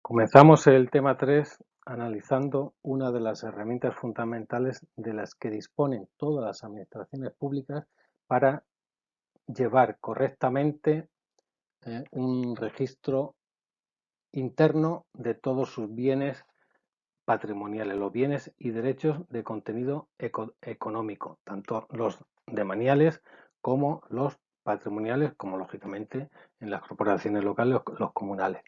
Comenzamos el tema 3 analizando una de las herramientas fundamentales de las que disponen todas las administraciones públicas para llevar correctamente un registro interno de todos sus bienes patrimoniales, los bienes y derechos de contenido económico, tanto los demaniales como los patrimoniales, como lógicamente en las corporaciones locales, los comunales.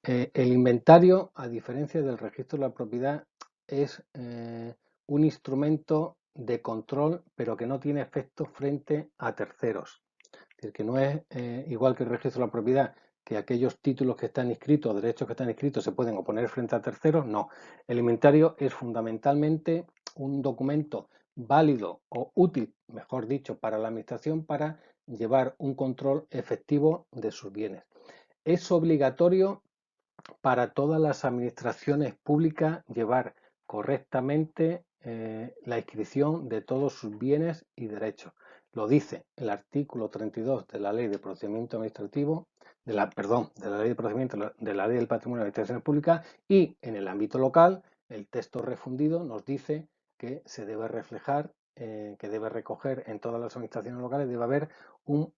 El inventario, a diferencia del registro de la propiedad, es un instrumento de control, pero que no tiene efecto frente a terceros. Es decir, que no es igual que el registro de la propiedad, que aquellos títulos que están inscritos, derechos que están inscritos, se pueden oponer frente a terceros. No, el inventario es fundamentalmente un documento válido o útil, mejor dicho, para la administración para llevar un control efectivo de sus bienes. Es obligatorio para todas las administraciones públicas llevar correctamente la inscripción de todos sus bienes y derechos. Lo dice el artículo 32 de la Ley de Procedimiento Administrativo, de la Ley de Procedimiento de la Ley del Patrimonio de Administraciones Públicas, y en el ámbito local el texto refundido nos dice que se debe reflejar, que debe recoger en todas las administraciones locales, debe haber un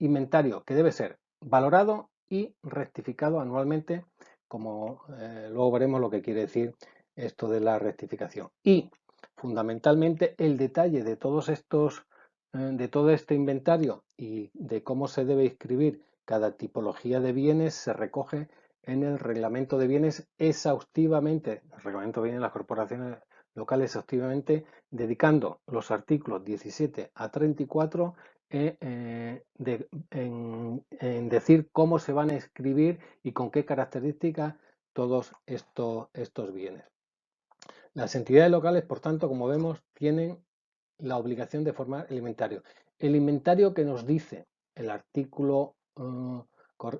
inventario que debe ser valorado y rectificado anualmente, como luego veremos lo que quiere decir esto de la rectificación. Y fundamentalmente el detalle de todos estos, de todo este inventario y de cómo se debe inscribir cada tipología de bienes se recoge en el reglamento de bienes exhaustivamente, el reglamento de bienes de las corporaciones locales exhaustivamente, dedicando los artículos 17 a 34 en decir cómo se van a escribir y con qué características todos estos bienes. Las entidades locales, por tanto, como vemos, tienen la obligación de formar el inventario. El inventario que nos dice el artículo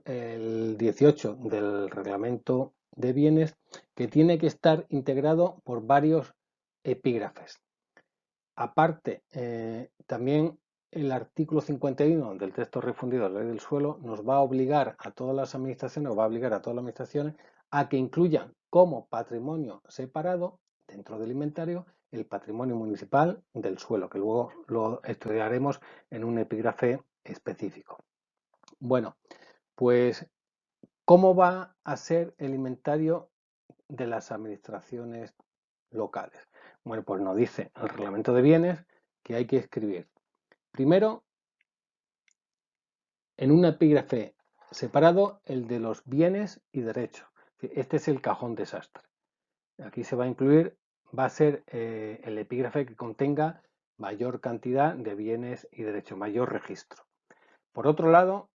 el 18 del reglamento de bienes, que tiene que estar integrado por varios epígrafes. Aparte, también el artículo 51 del texto refundido de la Ley del Suelo nos va a obligar a todas las administraciones, o va a obligar a todas las administraciones a que incluyan como patrimonio separado dentro del inventario el patrimonio municipal del suelo, que luego lo estudiaremos en un epígrafe específico. Bueno, pues, ¿cómo va a ser el inventario de las administraciones locales? Bueno, pues nos dice el reglamento de bienes que hay que escribir primero en un epígrafe separado el de los bienes y derechos. Este es el cajón desastre. Aquí se va a incluir, va a ser el epígrafe que contenga mayor cantidad de bienes y derechos, mayor registro. Por otro lado,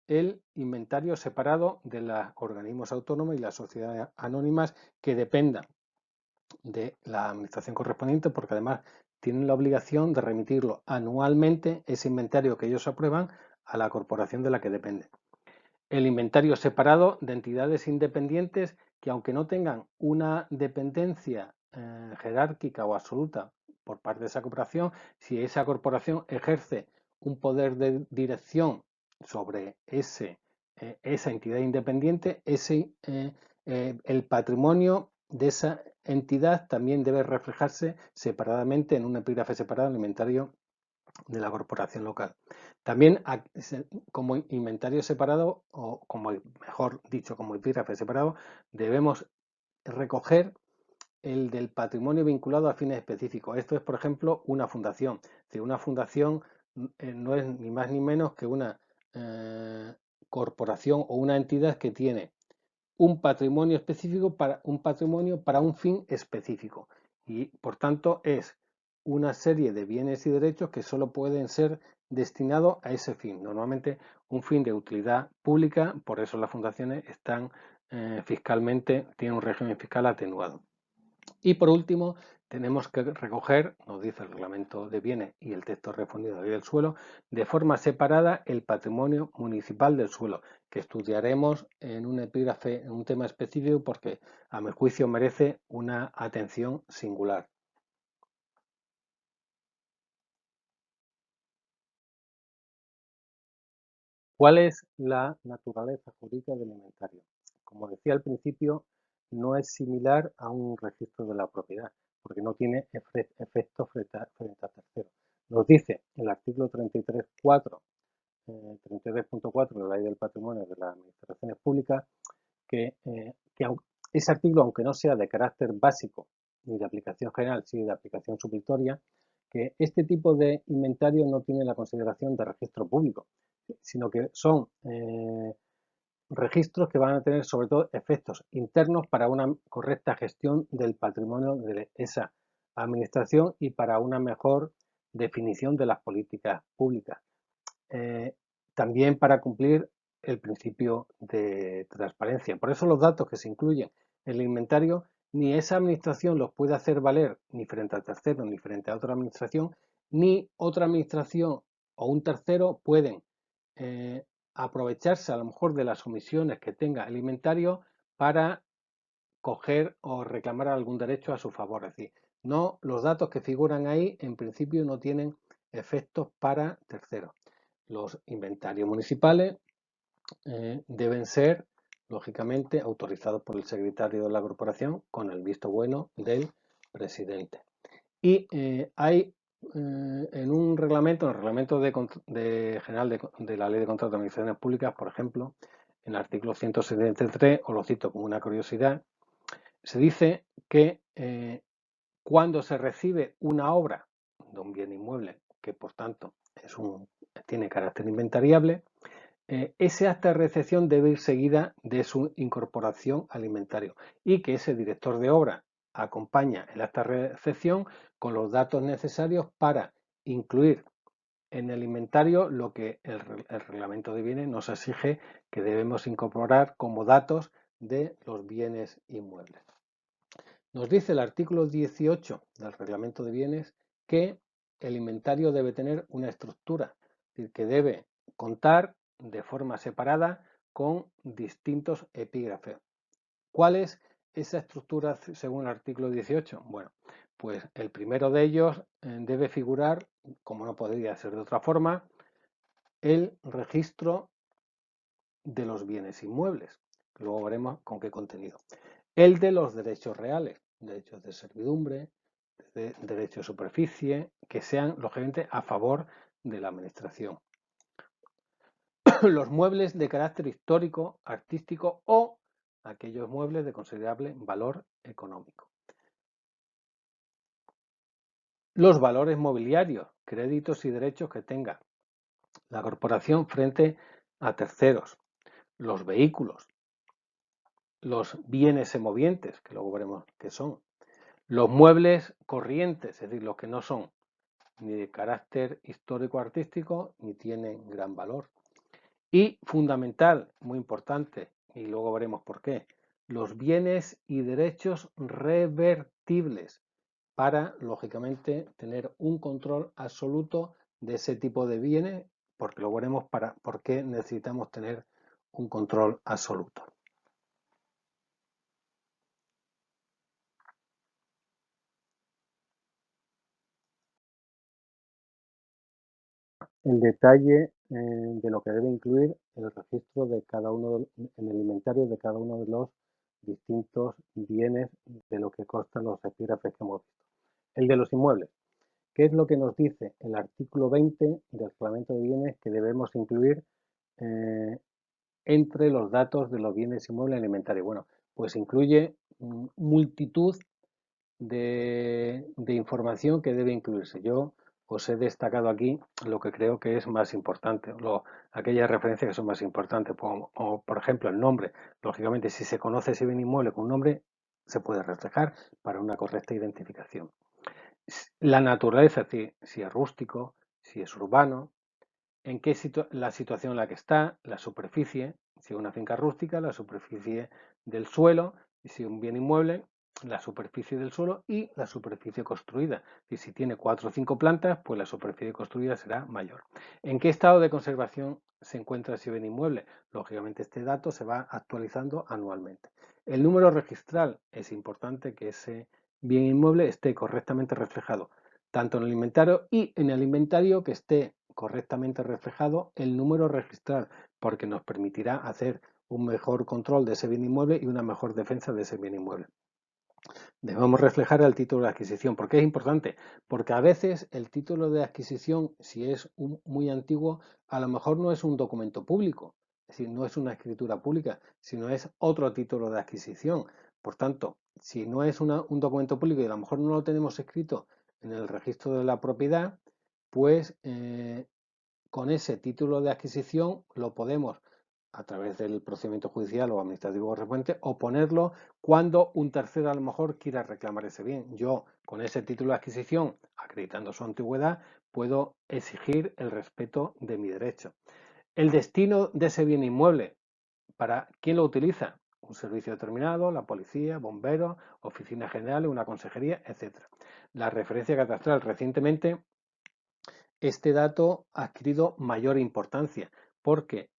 el inventario separado de los organismos autónomos y las sociedades anónimas que dependan de la administración correspondiente, porque además tienen la obligación de remitirlo anualmente, ese inventario que ellos aprueban, a la corporación de la que dependen. El inventario separado de entidades independientes que, aunque no tengan una dependencia jerárquica o absoluta por parte de esa corporación, si esa corporación ejerce un poder de dirección sobre esa entidad independiente, el patrimonio de esa entidad también debe reflejarse separadamente en un epígrafe separado en el inventario de la corporación local. También como inventario separado, o como mejor dicho, como epígrafe separado, debemos recoger el del patrimonio vinculado a fines específicos. Esto es, por ejemplo, una fundación. Una fundación no es ni más ni menos que una corporación o una entidad que tiene un patrimonio específico para un fin específico, y por tanto es una serie de bienes y derechos que solo pueden ser destinados a ese fin, normalmente un fin de utilidad pública. Por eso las fundaciones están fiscalmente, tienen un régimen fiscal atenuado. Y por último, tenemos que recoger, nos dice el reglamento de bienes y el texto refundido de la ley del suelo, de forma separada el patrimonio municipal del suelo, que estudiaremos en un epígrafe, en un tema específico, porque a mi juicio merece una atención singular. ¿Cuál es la naturaleza jurídica del inventario? como decía al principio, no es similar a un registro de la propiedad, porque no tiene efectos frente a terceros. Nos dice el artículo 33.4, 33.4 de la Ley del Patrimonio de las Administraciones Públicas, que ese artículo, aunque no sea de carácter básico ni de aplicación general, sí de aplicación supletoria, que este tipo de inventario no tiene la consideración de registro público, sino que son registros que van a tener sobre todo efectos internos para una correcta gestión del patrimonio de esa administración y para una mejor definición de las políticas públicas. También para cumplir el principio de transparencia. Por eso los datos que se incluyen en el inventario, ni esa administración los puede hacer valer ni frente a terceros ni frente a otra administración, ni otra administración o un tercero pueden aprovecharse a lo mejor de las omisiones que tenga el inventario para coger o reclamar algún derecho a su favor. Es decir, no, los datos que figuran ahí en principio no tienen efectos para terceros. Los inventarios municipales deben ser, lógicamente, autorizados por el secretario de la corporación con el visto bueno del presidente. Y hay en un reglamento, en el reglamento general de la Ley de Contratos de Administraciones Públicas, por ejemplo, en el artículo 173, os lo cito como una curiosidad, se dice que cuando se recibe una obra de un bien inmueble, que por tanto tiene carácter inventariable, ese acta de recepción debe ir seguida de su incorporación al inventario y que ese director de obra acompaña el acta de recepción con los datos necesarios para incluir en el inventario lo que el reglamento de bienes nos exige que debemos incorporar como datos de los bienes inmuebles. Nos dice el artículo 18 del reglamento de bienes que el inventario debe tener una estructura, es decir, que debe contar de forma separada con distintos epígrafes. ¿Cuál es esa estructura según el artículo 18? Bueno, pues el primero de ellos debe figurar, como no podría ser de otra forma, el registro de los bienes inmuebles. Luego veremos con qué contenido. El de los derechos reales, derechos de servidumbre, de derecho de superficie, que sean, lógicamente, a favor de la administración. Los muebles de carácter histórico, artístico o aquellos muebles de considerable valor económico. Los valores mobiliarios, créditos y derechos que tenga la corporación frente a terceros. Los vehículos, los bienes semovientes, que luego veremos qué son. Los muebles corrientes, es decir, los que no son ni de carácter histórico-artístico ni tienen gran valor. Y fundamental, muy importante, y luego veremos por qué, los bienes y derechos revertibles para, lógicamente, tener un control absoluto de ese tipo de bienes, porque luego veremos por qué necesitamos tener un control absoluto. El detalle de lo que debe incluir el registro de cada uno, en el inventario de cada uno de los distintos bienes de lo que constan los epígrafes que hemos visto. El de los inmuebles. ¿Qué es lo que nos dice el artículo 20 del reglamento de bienes que debemos incluir entre los datos de los bienes inmuebles en el inventario? Bueno, pues incluye multitud de información que debe incluirse. Yo os he destacado aquí lo que creo que es más importante, aquellas referencias que son más importantes, o por ejemplo el nombre. Lógicamente, si se conoce ese bien inmueble con un nombre, se puede reflejar para una correcta identificación. La naturaleza, es decir, si es rústico, si es urbano, en qué la situación en la que está, la superficie, si es una finca rústica, la superficie del suelo, y si es un bien inmueble, la superficie del suelo y la superficie construida. Y si tiene 4 o 5 plantas, pues la superficie construida será mayor. ¿En qué estado de conservación se encuentra ese bien inmueble? Lógicamente este dato se va actualizando anualmente. El número registral, es importante que ese bien inmueble esté correctamente reflejado, tanto en el inventario y en el inventario que esté correctamente reflejado el número registral, porque nos permitirá hacer un mejor control de ese bien inmueble y una mejor defensa de ese bien inmueble. Debemos reflejar el título de adquisición. ¿Por qué es importante? Porque a veces el título de adquisición, si es muy antiguo, a lo mejor no es un documento público, es decir, no es una escritura pública, sino es otro título de adquisición. Por tanto, si no es un documento público y a lo mejor no lo tenemos escrito en el registro de la propiedad, pues con ese título de adquisición lo podemos, a través del procedimiento judicial o administrativo correspondiente, o ponerlo cuando un tercero a lo mejor quiera reclamar ese bien. Yo, con ese título de adquisición, acreditando su antigüedad, puedo exigir el respeto de mi derecho. El destino de ese bien inmueble, ¿para quién lo utiliza? Un servicio determinado, la policía, bomberos, oficinas generales, una consejería, etc. La referencia catastral. Recientemente este dato ha adquirido mayor importancia porque,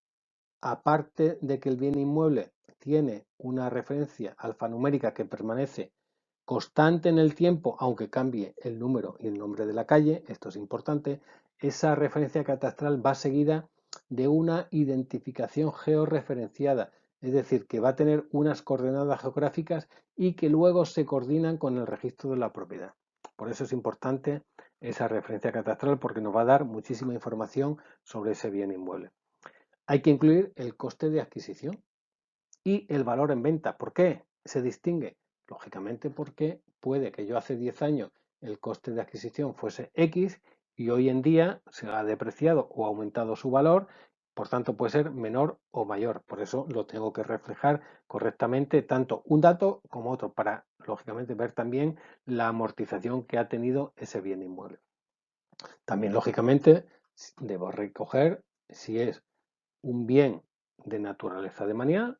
aparte de que el bien inmueble tiene una referencia alfanumérica que permanece constante en el tiempo, aunque cambie el número y el nombre de la calle, esto es importante, esa referencia catastral va seguida de una identificación georreferenciada, es decir, que va a tener unas coordenadas geográficas y que luego se coordinan con el registro de la propiedad. Por eso es importante esa referencia catastral, porque nos va a dar muchísima información sobre ese bien inmueble. Hay que incluir el coste de adquisición y el valor en venta. ¿Por qué se distingue? Lógicamente porque puede que yo hace 10 años el coste de adquisición fuese X y hoy en día se ha depreciado o aumentado su valor, por tanto puede ser menor o mayor. Por eso lo tengo que reflejar correctamente tanto un dato como otro para, lógicamente, ver también la amortización que ha tenido ese bien inmueble. También, lógicamente, debo recoger si es un bien de naturaleza demanial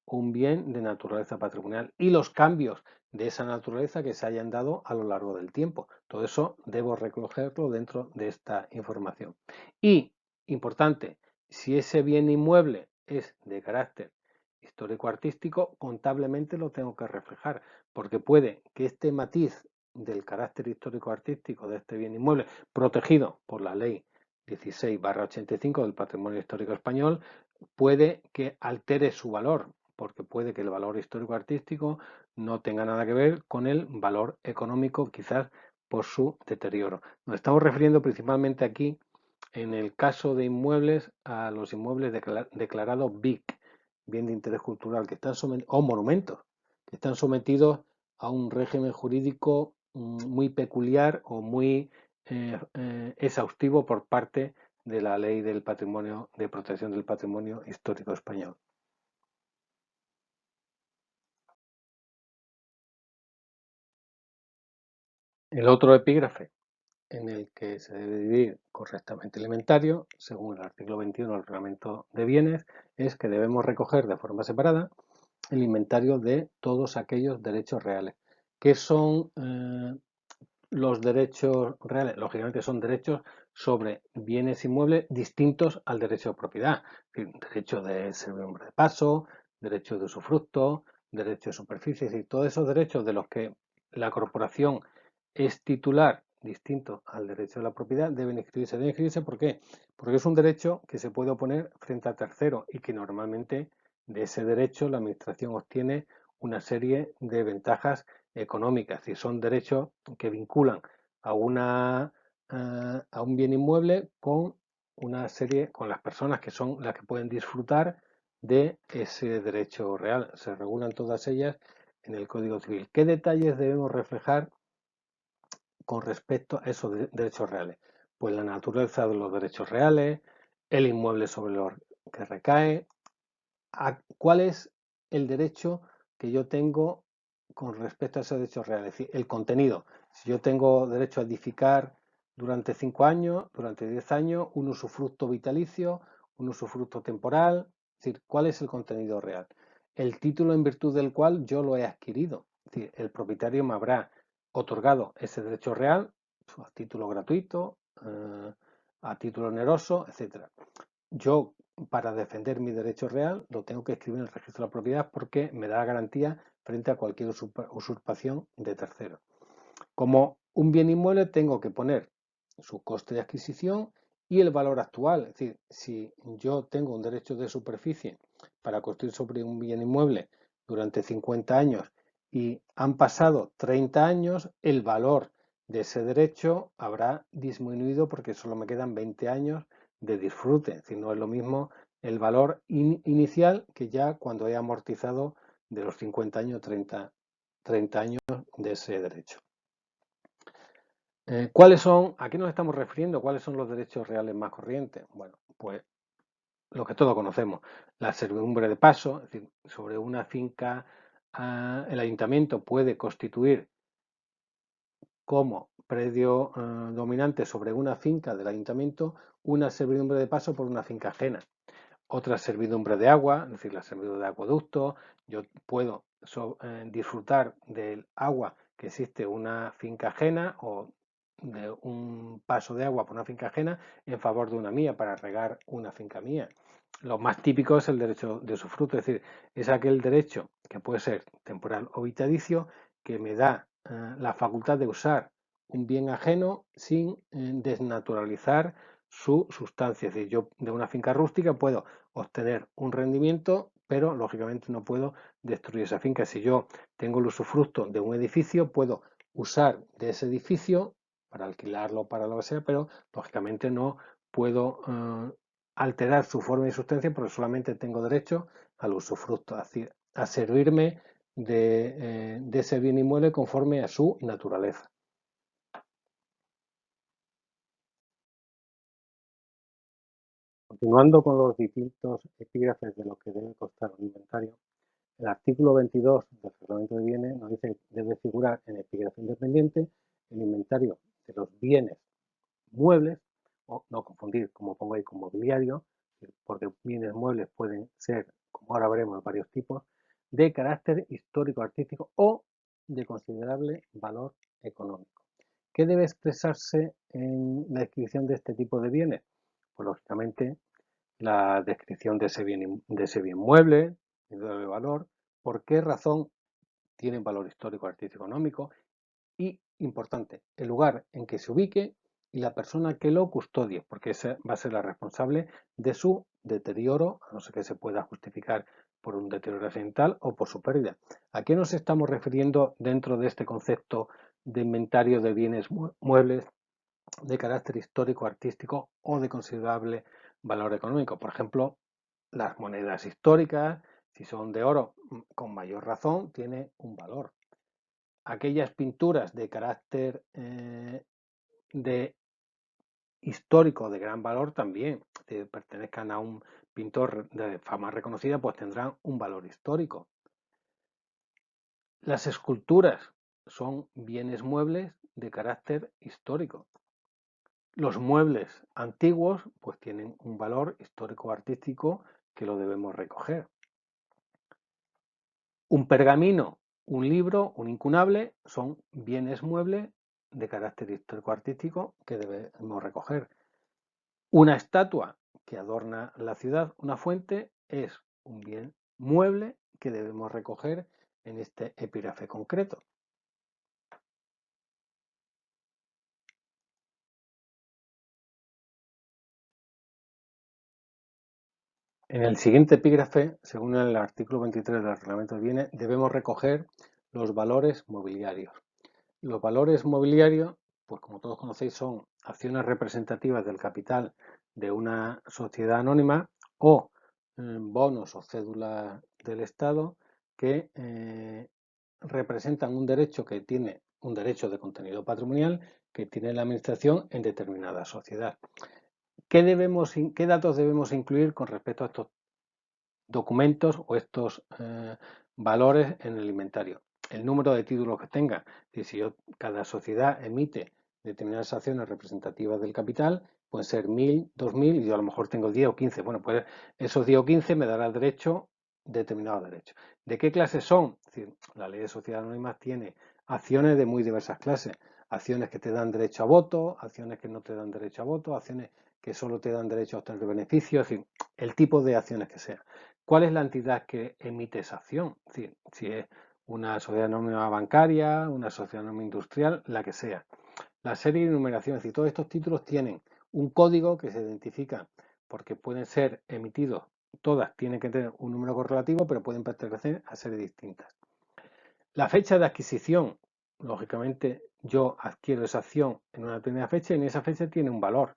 o un bien de naturaleza patrimonial y los cambios de esa naturaleza que se hayan dado a lo largo del tiempo. Todo eso debo recogerlo dentro de esta información. Y, importante, si ese bien inmueble es de carácter histórico-artístico, contablemente lo tengo que reflejar, porque puede que este matiz del carácter histórico-artístico de este bien inmueble, protegido por la ley 16/85 del Patrimonio Histórico Español, puede que altere su valor, porque puede que el valor histórico-artístico no tenga nada que ver con el valor económico, quizás por su deterioro. Nos estamos refiriendo principalmente aquí, en el caso de inmuebles, a los inmuebles declarados BIC, bien de interés cultural, que están o monumentos, que están sometidos a un régimen jurídico muy peculiar o muy exhaustivo por parte de la Ley del Patrimonio, de Protección del Patrimonio Histórico Español. El otro epígrafe en el que se debe dividir correctamente el inventario, según el artículo 21 del Reglamento de Bienes, es que debemos recoger de forma separada el inventario de todos aquellos derechos reales. ¿Qué son los derechos reales? Lógicamente son derechos sobre bienes inmuebles distintos al derecho de propiedad. Es decir, derecho de servidumbre de paso, derecho de usufructo, derecho de superficie, es decir, todos esos derechos de los que la corporación es titular distinto al derecho de la propiedad deben inscribirse. Deben inscribirse, ¿por qué? Porque es un derecho que se puede oponer frente a tercero y que normalmente de ese derecho la administración obtiene una serie de ventajas económicas, es decir, son derechos que vinculan a a un bien inmueble con una serie, con las personas que son las que pueden disfrutar de ese derecho real. Se regulan todas ellas en el Código Civil. ¿Qué detalles debemos reflejar con respecto a esos derechos reales? Pues la naturaleza de los derechos reales, el inmueble sobre lo que recae, cuál es el derecho que yo tengo con respecto a esos derechos reales, es decir, el contenido. Si yo tengo derecho a edificar durante 5 años, durante 10 años, un usufructo vitalicio, un usufructo temporal, es decir, cuál es el contenido real. El título en virtud del cual yo lo he adquirido, es decir, el propietario me habrá otorgado ese derecho real a título gratuito, a título oneroso, etc. Yo, para defender mi derecho real, lo tengo que escribir en el registro de la propiedad porque me da garantía frente a cualquier usurpación de tercero. Como un bien inmueble tengo que poner su coste de adquisición y el valor actual. Es decir, si yo tengo un derecho de superficie para construir sobre un bien inmueble durante 50 años y han pasado 30 años, el valor de ese derecho habrá disminuido porque solo me quedan 20 años de disfrute. Es decir, no es lo mismo el valor inicial que ya cuando he amortizado de los 50 años, 30 años de ese derecho. ¿A qué nos estamos refiriendo? ¿Cuáles son los derechos reales más corrientes? Bueno, pues lo que todos conocemos, la servidumbre de paso, es decir, sobre una finca, el ayuntamiento puede constituir como predio dominante sobre una finca del ayuntamiento una servidumbre de paso por una finca ajena. Otra servidumbre de agua, es decir, la servidumbre de acueducto. Yo puedo disfrutar del agua que existe una finca ajena o de un paso de agua por una finca ajena en favor de una mía para regar una finca mía. Lo más típico es el derecho de usufructo, es decir, es aquel derecho que puede ser temporal o vitalicio que me da la facultad de usar un bien ajeno sin desnaturalizar su sustancia. Es decir, yo de una finca rústica puedo obtener un rendimiento, pero lógicamente no puedo destruir esa finca. Si yo tengo el usufructo de un edificio, puedo usar de ese edificio para alquilarlo, para lo que sea, pero lógicamente no puedo alterar su forma y sustancia porque solamente tengo derecho al usufructo, a servirme de ese bien inmueble conforme a su naturaleza. Continuando con los distintos epígrafes de lo que debe costar un inventario, el artículo 22 del Reglamento de Bienes nos dice que debe figurar en epígrafe independiente el inventario de los bienes muebles, o no confundir, como pongo ahí, con mobiliario, porque bienes muebles pueden ser, como ahora veremos, varios tipos, de carácter histórico-artístico o de considerable valor económico. ¿Qué debe expresarse en la descripción de este tipo de bienes? Pues lógicamente la descripción de ese bien mueble, de valor, por qué razón tiene valor histórico, artístico, económico y, importante, el lugar en que se ubique y la persona que lo custodie, porque esa va a ser la responsable de su deterioro, a no ser que se pueda justificar por un deterioro accidental o por su pérdida. ¿A qué nos estamos refiriendo dentro de este concepto de inventario de bienes muebles de carácter histórico, artístico o de considerable valor económico? Por ejemplo, las monedas históricas, si son de oro, con mayor razón, tiene un valor. Aquellas pinturas de carácter de histórico de gran valor también, que pertenezcan a un pintor de fama reconocida, pues tendrán un valor histórico. Las esculturas son bienes muebles de carácter histórico. Los muebles antiguos pues tienen un valor histórico-artístico que lo debemos recoger. Un pergamino, un libro, un incunable son bienes muebles de carácter histórico-artístico que debemos recoger. Una estatua que adorna la ciudad, una fuente, es un bien mueble que debemos recoger en este epígrafe concreto. En el siguiente epígrafe, según el artículo 23 del Reglamento de Bienes, debemos recoger los valores mobiliarios. Los valores mobiliarios, pues como todos conocéis, son acciones representativas del capital de una sociedad anónima o bonos o cédulas del Estado que representan un derecho de contenido patrimonial que tiene la administración en determinada sociedad. ¿Qué datos debemos incluir con respecto a estos documentos o estos valores en el inventario? El número de títulos que tenga. Si cada sociedad emite determinadas acciones representativas del capital, pueden ser 1000, 2000 y yo a lo mejor tengo 10 o 15. Bueno, pues esos 10 o 15 me dará derecho, determinados derechos. ¿De qué clase son? Es decir, la ley de sociedades anónimas tiene acciones de muy diversas clases. Acciones que te dan derecho a voto, acciones que no te dan derecho a voto, acciones que solo te dan derecho a obtener beneficios, en fin, el tipo de acciones que sea. ¿Cuál es la entidad que emite esa acción? Es decir, si es una sociedad anónima bancaria, una sociedad anónima industrial, la que sea. La serie de numeración, es decir, todos estos títulos tienen un código que se identifica porque pueden ser emitidos, todas tienen que tener un número correlativo, pero pueden pertenecer a series distintas. La fecha de adquisición, lógicamente yo adquiero esa acción en una determinada fecha y en esa fecha tiene un valor.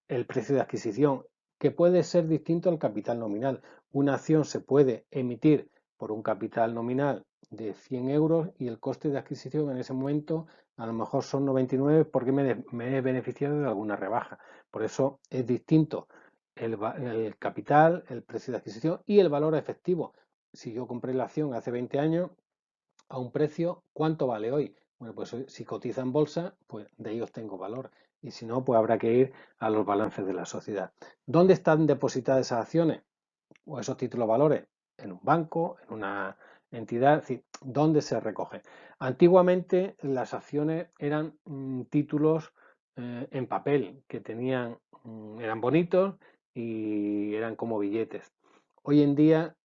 El precio de adquisición, que puede ser distinto al capital nominal. Una acción se puede emitir por un capital nominal de 100 euros y el coste de adquisición en ese momento a lo mejor son 99 porque me he beneficiado de alguna rebaja. Por eso es distinto el capital, el precio de adquisición y el valor efectivo. Si yo compré la acción hace 20 años a un precio, ¿cuánto vale hoy? Bueno, pues si cotiza en bolsa, pues de ellos tengo valor. Y si no, pues habrá que ir a los balances de la sociedad. ¿Dónde están depositadas esas acciones o esos títulos valores? En un banco, en una entidad, es decir, ¿dónde se recoge? Antiguamente las acciones eran títulos en papel que tenían, eran bonitos y eran como billetes. Hoy en día,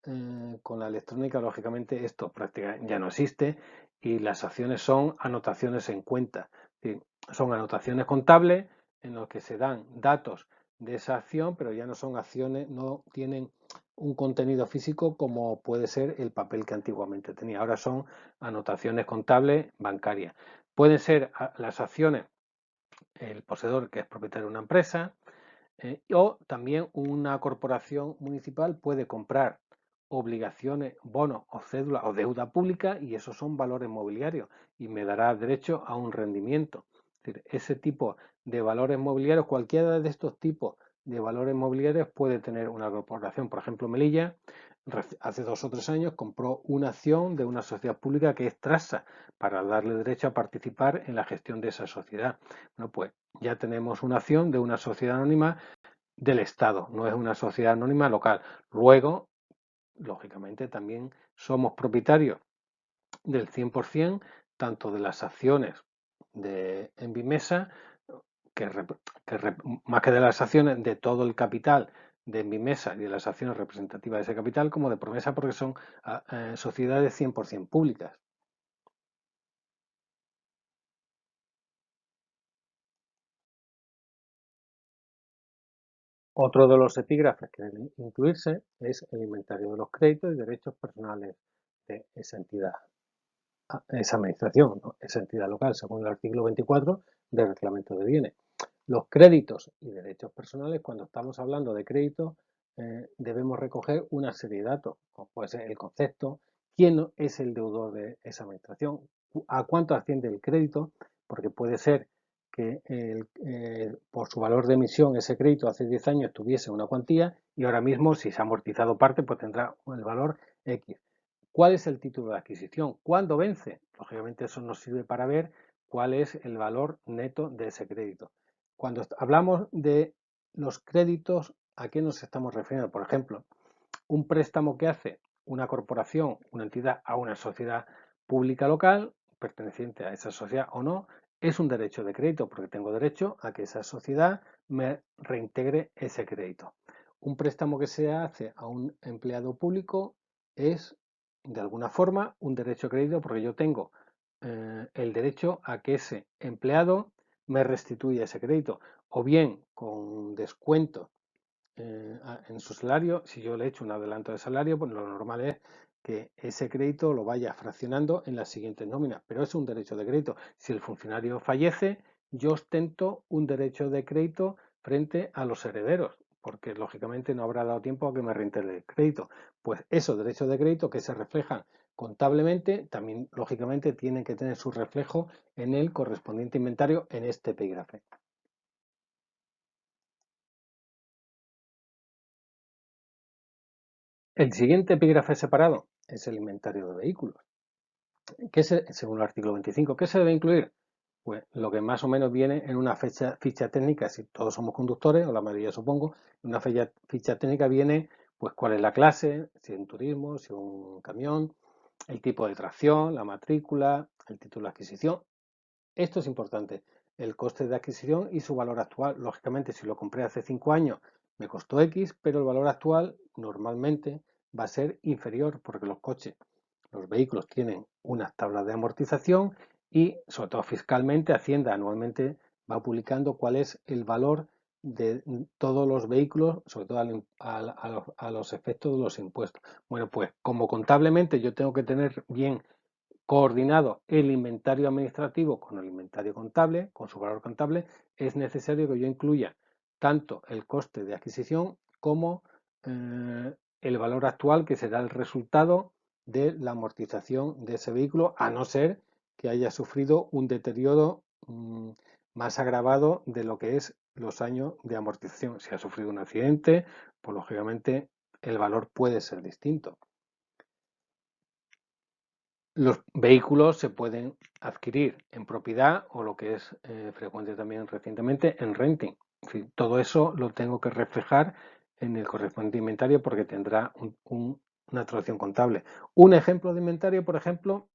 con la electrónica, lógicamente, esto prácticamente ya no existe y las acciones son anotaciones en cuenta. Es decir, son anotaciones contables en los que se dan datos de esa acción, pero ya no son acciones, no tienen un contenido físico como puede ser el papel que antiguamente tenía. Ahora son anotaciones contables bancarias. Pueden ser las acciones, el poseedor que es propietario de una empresa, o también una corporación municipal puede comprar obligaciones, bonos o cédulas o deuda pública y esos son valores mobiliarios y me dará derecho a un rendimiento. Es decir, ese tipo de valores mobiliarios, cualquiera de estos tipos de valores mobiliarios puede tener una corporación. Por ejemplo, Melilla hace 2 o 3 años compró una acción de una sociedad pública que es Trasa para darle derecho a participar en la gestión de esa sociedad. Bueno, pues ya tenemos una acción de una sociedad anónima del Estado, no es una sociedad anónima local. Luego, lógicamente, también somos propietarios del 100%, tanto de las acciones de Envimesa, que, más que de las acciones, de todo el capital de Envimesa y de las acciones representativas de ese capital, como de Promesa, porque son sociedades 100% públicas. Otro de los epígrafes que deben incluirse es el inventario de los créditos y derechos personales de esa entidad, esa administración, ¿no? Esa entidad local, según el artículo 24 del Reglamento de Bienes. Los créditos y derechos personales, cuando estamos hablando de créditos, debemos recoger una serie de datos, como puede ser el concepto, quién es el deudor de esa administración, a cuánto asciende el crédito, porque puede ser que por su valor de emisión ese crédito hace 10 años tuviese una cuantía y ahora mismo si se ha amortizado parte pues tendrá el valor X. ¿Cuál es el título de adquisición? ¿Cuándo vence? Lógicamente eso nos sirve para ver cuál es el valor neto de ese crédito. Cuando hablamos de los créditos, ¿a qué nos estamos refiriendo? Por ejemplo, un préstamo que hace una corporación, una entidad a una sociedad pública local, perteneciente a esa sociedad o no, es un derecho de crédito porque tengo derecho a que esa sociedad me reintegre ese crédito. Un préstamo que se hace a un empleado público es, de alguna forma, un derecho de crédito porque yo tengo el derecho a que ese empleado me restituya ese crédito o bien con descuento en su salario. Si yo le he hecho un adelanto de salario, pues lo normal es que ese crédito lo vaya fraccionando en las siguientes nóminas, pero es un derecho de crédito. Si el funcionario fallece, yo ostento un derecho de crédito frente a los herederos, porque lógicamente no habrá dado tiempo a que me reintegre el crédito. Pues esos derechos de crédito que se reflejan contablemente, también lógicamente tienen que tener su reflejo en el correspondiente inventario en este epígrafe. El siguiente epígrafe separado es el inventario de vehículos. Según el artículo 25, ¿qué se debe incluir? Pues lo que más o menos viene en una ficha técnica, si todos somos conductores, o la mayoría supongo, en una ficha técnica viene pues cuál es la clase, si es un turismo, si es un camión, el tipo de tracción, la matrícula, el título de adquisición. Esto es importante, el coste de adquisición y su valor actual. Lógicamente, si lo compré hace 5 años, me costó X, pero el valor actual normalmente va a ser inferior porque los vehículos tienen unas tablas de amortización y, sobre todo fiscalmente, Hacienda anualmente va publicando cuál es el valor de todos los vehículos, sobre todo a los efectos de los impuestos. Bueno, pues como contablemente yo tengo que tener bien coordinado el inventario administrativo con el inventario contable, con su valor contable, es necesario que yo incluya tanto el coste de adquisición como el valor actual, que será el resultado de la amortización de ese vehículo, a no ser que haya sufrido un deterioro más agravado de lo que es los años de amortización. Si ha sufrido un accidente, pues lógicamente el valor puede ser distinto. Los vehículos se pueden adquirir en propiedad o lo que es frecuente también recientemente en renting. En fin, todo eso lo tengo que reflejar en el correspondiente inventario porque tendrá una traducción contable. Un ejemplo de inventario, por ejemplo,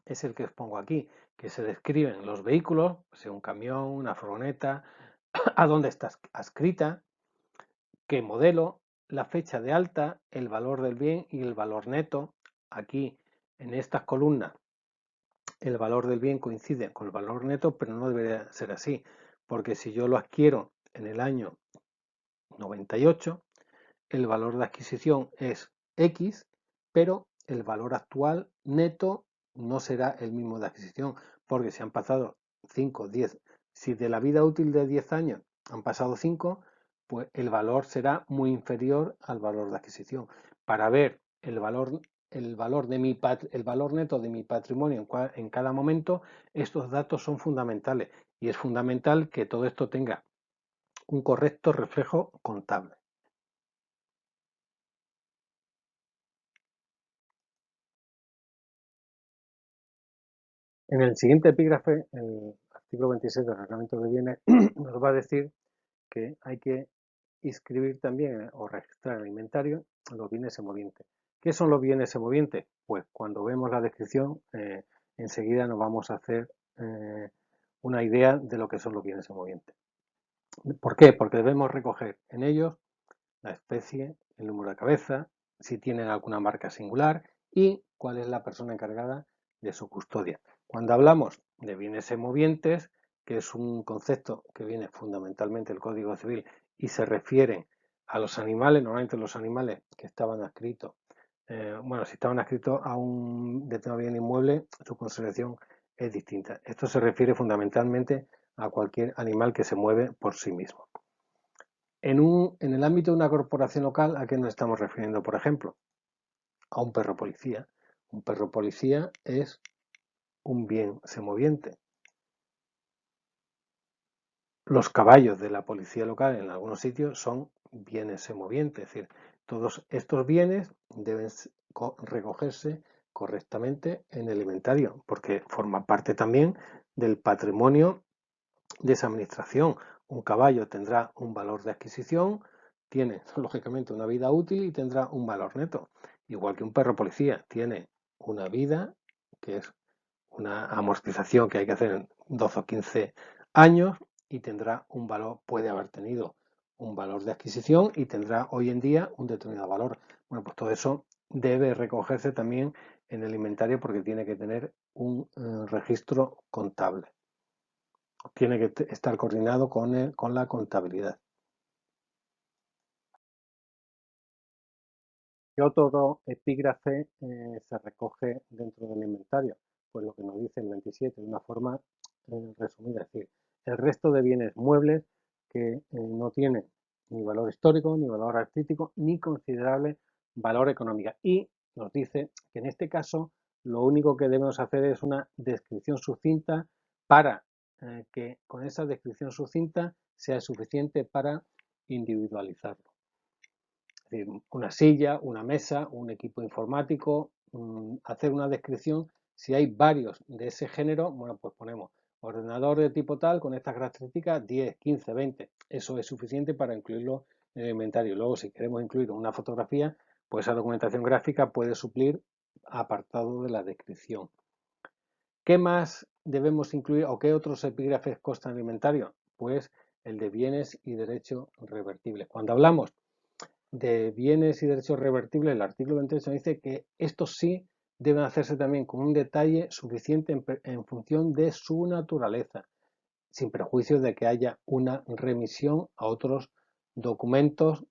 es el que os pongo aquí, que se describen los vehículos, sea un camión, una furgoneta, a dónde está adscrita, qué modelo, la fecha de alta, el valor del bien y el valor neto. Aquí en estas columnas el valor del bien coincide con el valor neto, pero no debería ser así, porque si yo lo adquiero en el año 98, el valor de adquisición es X, pero el valor actual neto no será el mismo de adquisición, porque si han pasado 5, 10, si de la vida útil de 10 años han pasado 5, pues el valor será muy inferior al valor de adquisición. Para ver el valor el valor neto de mi patrimonio en cada momento, estos datos son fundamentales y es fundamental que todo esto tenga un correcto reflejo contable. En el siguiente epígrafe, el artículo 26 del Reglamento de Bienes nos va a decir que hay que inscribir también o registrar en el inventario los bienes semovientes. ¿Qué son los bienes semovientes? Pues cuando vemos la descripción, enseguida nos vamos a hacer una idea de lo que son los bienes semovientes. ¿Por qué? Porque debemos recoger en ellos la especie, el número de cabeza, si tienen alguna marca singular y cuál es la persona encargada de su custodia. Cuando hablamos de bienes semovientes, que es un concepto que viene fundamentalmente del Código Civil y se refieren a los animales, normalmente los animales que estaban adscritos, bueno, si estaban adscritos a un determinado bien inmueble, su conservación es distinta. Esto se refiere fundamentalmente a cualquier animal que se mueve por sí mismo. En el ámbito de una corporación local, ¿a qué nos estamos refiriendo? Por ejemplo, a un perro policía. Un perro policía es un bien semoviente. Los caballos de la policía local en algunos sitios son bienes semovientes, es decir, todos estos bienes deben recogerse correctamente en el inventario, porque forma parte también del patrimonio de esa administración. Un caballo tendrá un valor de adquisición, tiene lógicamente una vida útil y tendrá un valor neto. Igual que un perro policía tiene una vida, que es una amortización que hay que hacer en 12 o 15 años y tendrá un valor, puede haber tenido un valor de adquisición y tendrá hoy en día un determinado valor. Bueno, pues todo eso debe recogerse también en el inventario porque tiene que tener un registro contable. Tiene que estar coordinado con la contabilidad. ¿Qué otro epígrafe se recoge dentro del inventario? Pues lo que nos dice el 27 de una forma resumida, es decir, el resto de bienes muebles que no tienen ni valor histórico, ni valor artístico, ni considerable valor económico. Y nos dice que en este caso lo único que debemos hacer es una descripción sucinta para que con esa descripción sucinta sea suficiente para individualizarlo. Es decir, una silla, una mesa, un equipo informático, hacer una descripción. Si hay varios de ese género, bueno, pues ponemos ordenador de tipo tal con estas características, 10, 15, 20. Eso es suficiente para incluirlo en el inventario. Luego, si queremos incluir una fotografía, pues esa documentación gráfica puede suplir apartado de la descripción. ¿Qué más debemos incluir o qué otros epígrafes constan en el inventario? Pues el de bienes y derechos revertibles. Cuando hablamos de bienes y derechos revertibles, el artículo 28 dice que estos sí deben hacerse también con un detalle suficiente en función de su naturaleza. sin perjuicio de que haya una remisión a otros documentos,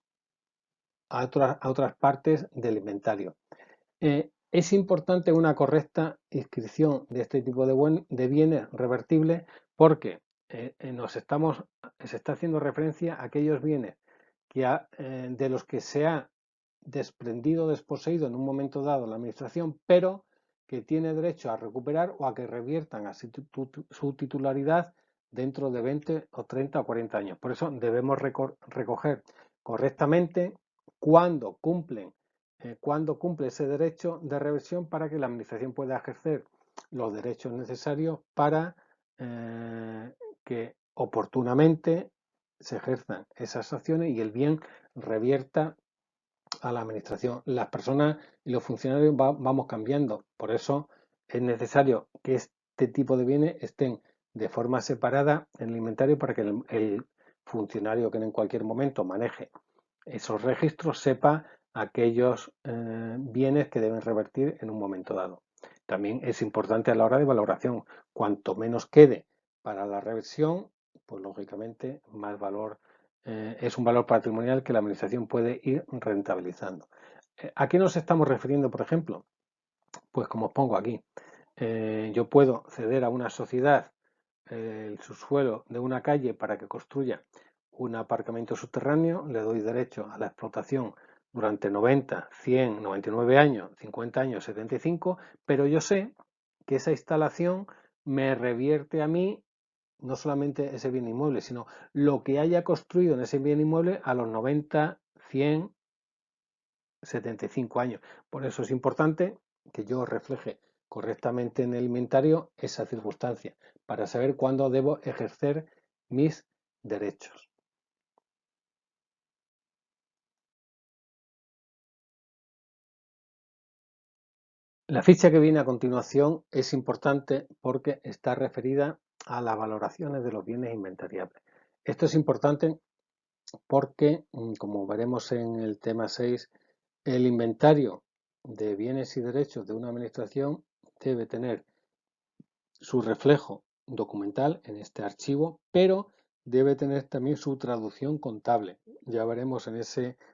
a otras partes del inventario. Es importante una correcta inscripción de este tipo de bienes revertibles porque se está haciendo referencia a aquellos bienes de los que se ha desprendido, desposeído en un momento dado la administración, pero que tiene derecho a recuperar o a que reviertan a su titularidad dentro de 20 o 30 o 40 años. Por eso debemos recoger correctamente cuándo cumple ese derecho de reversión para que la administración pueda ejercer los derechos necesarios para que oportunamente se ejerzan esas acciones y el bien revierta a la administración. Las personas y los funcionarios vamos cambiando, por eso es necesario que este tipo de bienes estén de forma separada en el inventario para que el funcionario que en cualquier momento maneje esos registros sepa aquellos bienes que deben revertir en un momento dado. También es importante a la hora de valoración, cuanto menos quede para la reversión, pues lógicamente más valor es un valor patrimonial que la administración puede ir rentabilizando. ¿A qué nos estamos refiriendo, por ejemplo? Pues como os pongo aquí, yo puedo ceder a una sociedad el subsuelo de una calle para que construya un aparcamiento subterráneo, le doy derecho a la explotación durante 90, 100, 99 años, 50 años, 75, pero yo sé que esa instalación me revierte a mí no solamente ese bien inmueble, sino lo que haya construido en ese bien inmueble a los 90, 100, 75 años. Por eso es importante que yo refleje correctamente en el inventario esa circunstancia, para saber cuándo debo ejercer mis derechos. La ficha que viene a continuación es importante porque está referida a las valoraciones de los bienes inventariables. Esto es importante porque, como veremos en el tema 6, el inventario de bienes y derechos de una administración debe tener su reflejo documental en este archivo, pero debe tener también su traducción contable. Ya veremos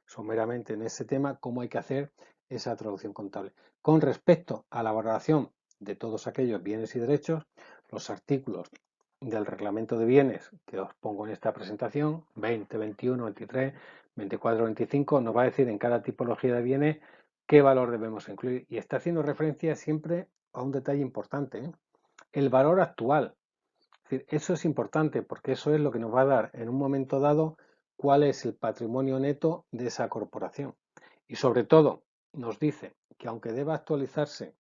someramente en ese tema cómo hay que hacer esa traducción contable. Con respecto a la valoración de todos aquellos bienes y derechos, los artículos del reglamento de bienes que os pongo en esta presentación, 20, 21, 23, 24, 25, nos va a decir en cada tipología de bienes qué valor debemos incluir. Y está haciendo referencia siempre a un detalle importante, ¿eh? El valor actual. Es decir, eso es importante porque eso es lo que nos va a dar en un momento dado cuál es el patrimonio neto de esa corporación. Y sobre todo nos dice que aunque deba actualizarse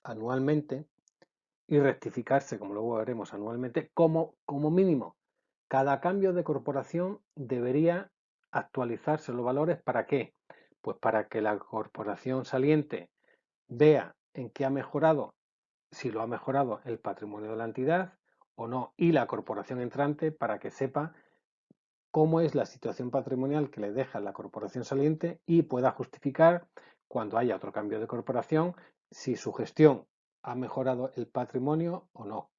anualmente y rectificarse, como luego veremos anualmente, como mínimo, cada cambio de corporación debería actualizarse los valores. ¿Para qué? Pues para que la corporación saliente vea en qué ha mejorado, si lo ha mejorado el patrimonio de la entidad o no, y la corporación entrante para que sepa cómo es la situación patrimonial que le deja la corporación saliente y pueda justificar cuando haya otro cambio de corporación si su gestión ha mejorado el patrimonio o no.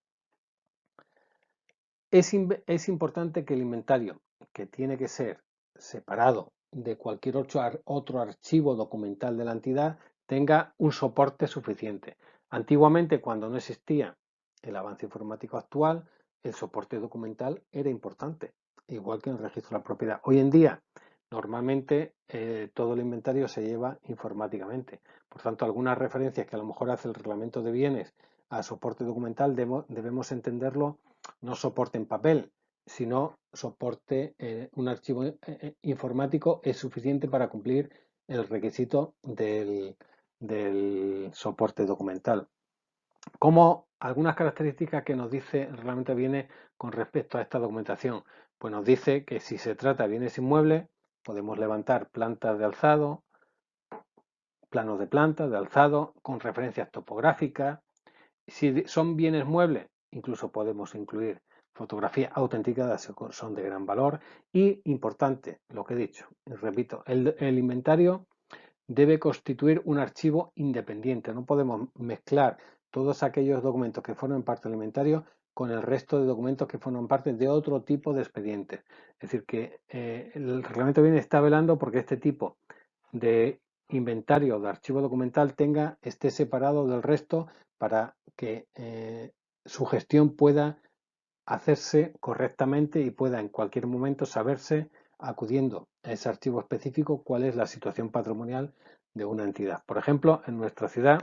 Es importante que el inventario, que tiene que ser separado de cualquier otro archivo documental de la entidad, tenga un soporte suficiente. Antiguamente, cuando no existía el avance informático actual, el soporte documental era importante, igual que en el registro de la propiedad. Hoy en día, normalmente todo el inventario se lleva informáticamente. Por tanto, algunas referencias que a lo mejor hace el reglamento de bienes a soporte documental debemos entenderlo no soporte en papel, sino soporte un archivo informático es suficiente para cumplir el requisito del soporte documental. Como algunas características que nos dice el reglamento de bienes con respecto a esta documentación, pues nos dice que si se trata de bienes inmuebles, podemos levantar plantas de alzado, planos de planta, de alzado, con referencias topográficas. Si son bienes muebles, incluso podemos incluir fotografías autenticadas, son de gran valor. Y importante, lo que he dicho, repito, el inventario debe constituir un archivo independiente. No podemos mezclar todos aquellos documentos que formen parte del inventario con el resto de documentos que forman parte de otro tipo de expedientes. Es decir, que el reglamento viene está velando porque este tipo de inventario de archivo documental esté separado del resto para que su gestión pueda hacerse correctamente y pueda en cualquier momento saberse, acudiendo a ese archivo específico, cuál es la situación patrimonial de una entidad. Por ejemplo, en nuestra ciudad,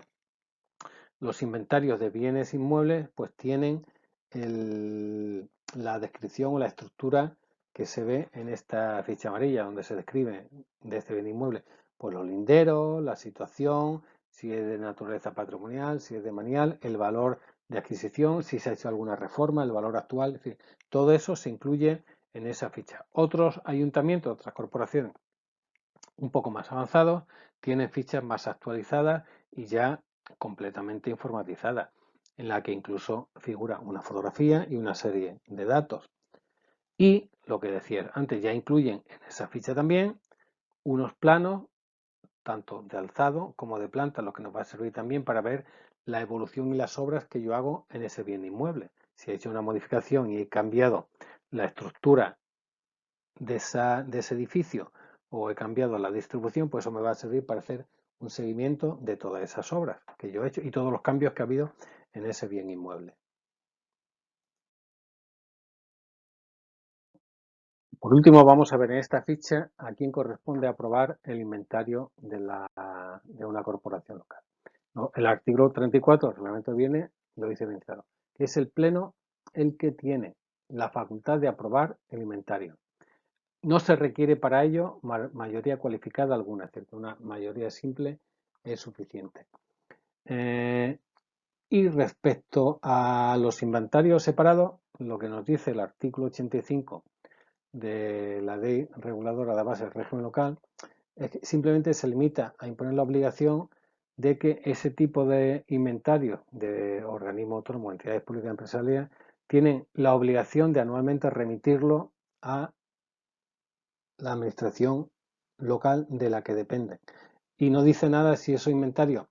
los inventarios de bienes inmuebles pues tienen la descripción o la estructura que se ve en esta ficha amarilla, donde se describe de este bien inmueble, pues los linderos, la situación, si es de naturaleza patrimonial, si es de manial, el valor de adquisición, si se ha hecho alguna reforma, el valor actual, es decir, todo eso se incluye en esa ficha. Otros ayuntamientos, otras corporaciones un poco más avanzados, tienen fichas más actualizadas y ya completamente informatizadas, en la que incluso figura una fotografía y una serie de datos. Y lo que decía antes, ya incluyen en esa ficha también unos planos, tanto de alzado como de planta, lo que nos va a servir también para ver la evolución y las obras que yo hago en ese bien inmueble. Si he hecho una modificación y he cambiado la estructura de ese edificio o he cambiado la distribución, pues eso me va a servir para hacer un seguimiento de todas esas obras que yo he hecho y todos los cambios que ha habido en ese bien inmueble. Por último, vamos a ver en esta ficha a quién corresponde aprobar el inventario de una corporación local. ¿No? El artículo 34 del reglamento viene, lo dice bien claro, que es el pleno el que tiene la facultad de aprobar el inventario. No se requiere para ello mayoría cualificada alguna, es decir, una mayoría simple es suficiente. Y respecto a los inventarios separados, lo que nos dice el artículo 85 de la ley reguladora de base del régimen local es que simplemente se limita a imponer la obligación de que ese tipo de inventario de organismos autónomos, entidades públicas empresariales, tienen la obligación de anualmente remitirlo a la administración local de la que dependen. Y no dice nada si esos inventarios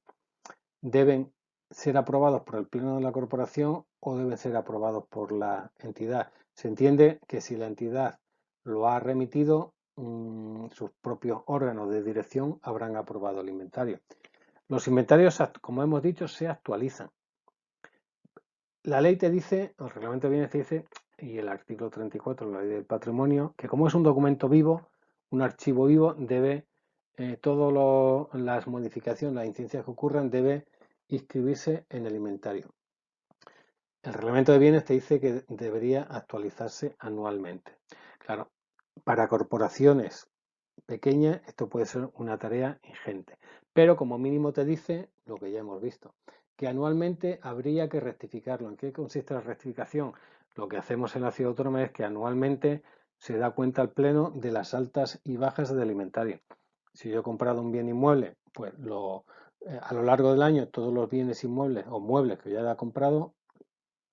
deben ser aprobados por el pleno de la corporación o deben ser aprobados por la entidad. Se entiende que si la entidad lo ha remitido, sus propios órganos de dirección habrán aprobado el inventario. Los inventarios, como hemos dicho, se actualizan. La ley te dice, el reglamento viene te dice, y el artículo 34 de la ley del patrimonio, que como es un documento vivo, un archivo vivo, debe, todas las modificaciones, las incidencias que ocurran, debe inscribirse en el inventario. El reglamento de bienes te dice que debería actualizarse anualmente. Claro, para corporaciones pequeñas esto puede ser una tarea ingente, pero como mínimo te dice lo que ya hemos visto, que anualmente habría que rectificarlo. ¿En qué consiste la rectificación? Lo que hacemos en la ciudad autónoma es que anualmente se da cuenta al pleno de las altas y bajas del inventario. Si yo he comprado un bien inmueble, pues a lo largo del año todos los bienes inmuebles o muebles que ya haya comprado,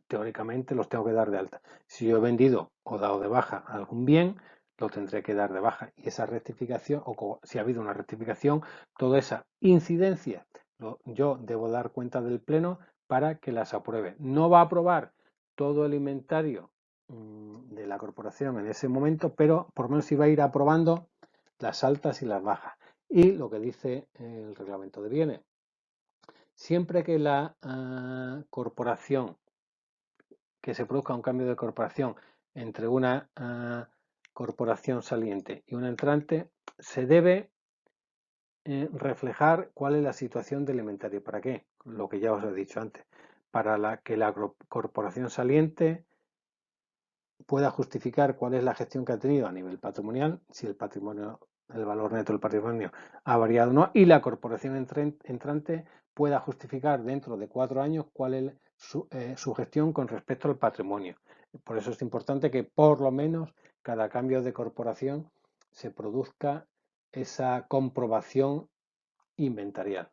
teóricamente los tengo que dar de alta. Si yo he vendido o dado de baja algún bien, lo tendré que dar de baja. Y esa rectificación, o si ha habido una rectificación, toda esa incidencia, yo debo dar cuenta del pleno para que las apruebe. No va a aprobar todo el inventario de la corporación en ese momento, pero por lo menos sí va a ir aprobando las altas y las bajas. Y lo que dice el reglamento de bienes, siempre que la corporación, que se produzca un cambio de corporación entre una corporación saliente y una entrante, se debe reflejar cuál es la situación del inventario. ¿Para qué? Lo que ya os he dicho antes. Para que la corporación saliente pueda justificar cuál es la gestión que ha tenido a nivel patrimonial, si el patrimonio, el valor neto del patrimonio ha variado o no, y la corporación entrante pueda justificar dentro de 4 años cuál es su gestión con respecto al patrimonio. Por eso es importante que por lo menos cada cambio de corporación se produzca esa comprobación inventarial.